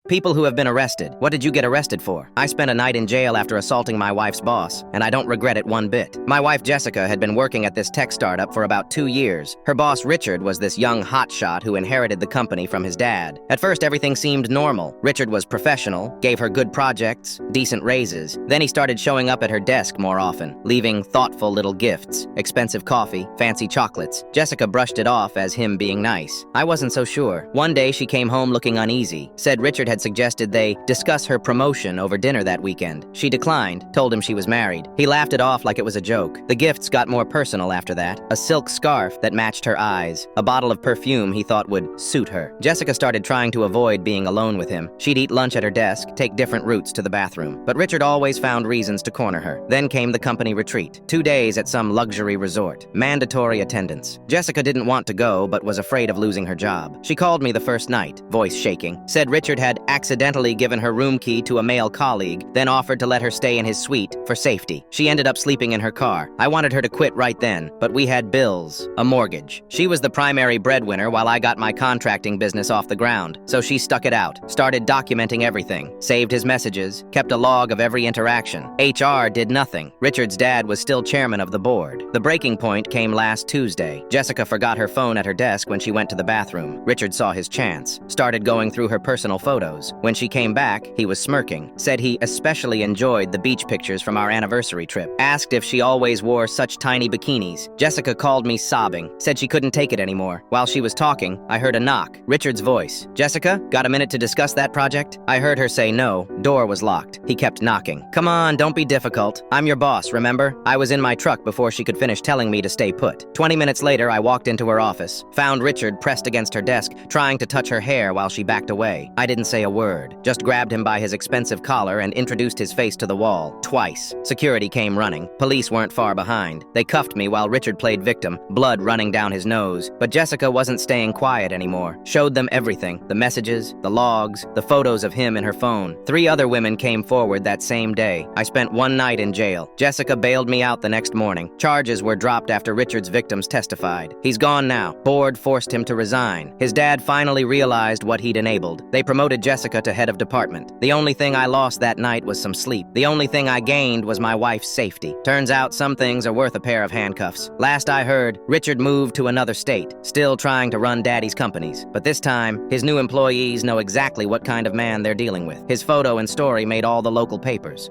People who have been arrested. What did you get arrested for? I spent a night in jail after assaulting my wife's boss, and I don't regret it one bit. My wife Jessica had been working at this tech startup for about 2 years. Her boss Richard was this young hotshot who inherited the company from his dad. At first, everything seemed normal. Richard was professional, gave her good projects, decent raises. Then he started showing up at her desk more often, leaving thoughtful little gifts, expensive coffee, fancy chocolates. Jessica brushed it off as him being nice. I wasn't so sure. One day, she came home looking uneasy, said Richard had suggested they discuss her promotion over dinner that weekend. She declined, told him she was married. He laughed it off like it was a joke. The gifts got more personal after that. A silk scarf that matched her eyes, a bottle of perfume he thought would suit her. Jessica started trying to avoid being alone with him. She'd eat lunch at her desk, take different routes to the bathroom. But Richard always found reasons to corner her. Then came the company retreat. 2 days at some luxury resort. Mandatory attendance. Jessica didn't want to go, but was afraid of losing her job. She called me the first night, voice shaking. Said Richard had accidentally given her room key to a male colleague, then offered to let her stay in his suite for safety. She ended up sleeping in her car. I wanted her to quit right then, but we had bills, a mortgage. She was the primary breadwinner while I got my contracting business off the ground, so she stuck it out, started documenting everything, saved his messages, kept a log of every interaction. HR did nothing. Richard's dad was still chairman of the board. The breaking point came last Tuesday. Jessica forgot her phone at her desk when she went to the bathroom. Richard saw his chance, started going through her personal photos. When she came back, he was smirking, said he especially enjoyed the beach pictures from our anniversary trip, asked if she always wore such tiny bikinis. Jessica called me sobbing, said she couldn't take it anymore. While she was talking, I heard a knock, Richard's voice. Jessica, got a minute to discuss that project? I heard her say no, door was locked. He kept knocking. Come on, don't be difficult. I'm your boss, remember? I was in my truck before she could finish telling me to stay put. 20 minutes later, I walked into her office, found Richard pressed against her desk, trying to touch her hair while she backed away. I didn't say a word. Just grabbed him by his expensive collar and introduced his face to the wall, twice. Security came running. Police weren't far behind. They cuffed me while Richard played victim, blood running down his nose. But Jessica wasn't staying quiet anymore. Showed them everything, the messages, the logs, the photos of him in her phone. 3 other women came forward that same day. I spent 1 night in jail. Jessica bailed me out the next morning. Charges were dropped after Richard's victims testified. He's gone now. Board forced him to resign. His dad finally realized what he'd enabled. They promoted Jessica to head of department. The only thing I lost that night was some sleep. The only thing I gained was my wife's safety. Turns out some things are worth a pair of handcuffs. Last I heard, Richard moved to another state, still trying to run Daddy's companies. But this time, his new employees know exactly what kind of man they're dealing with. His photo and story made all the local papers.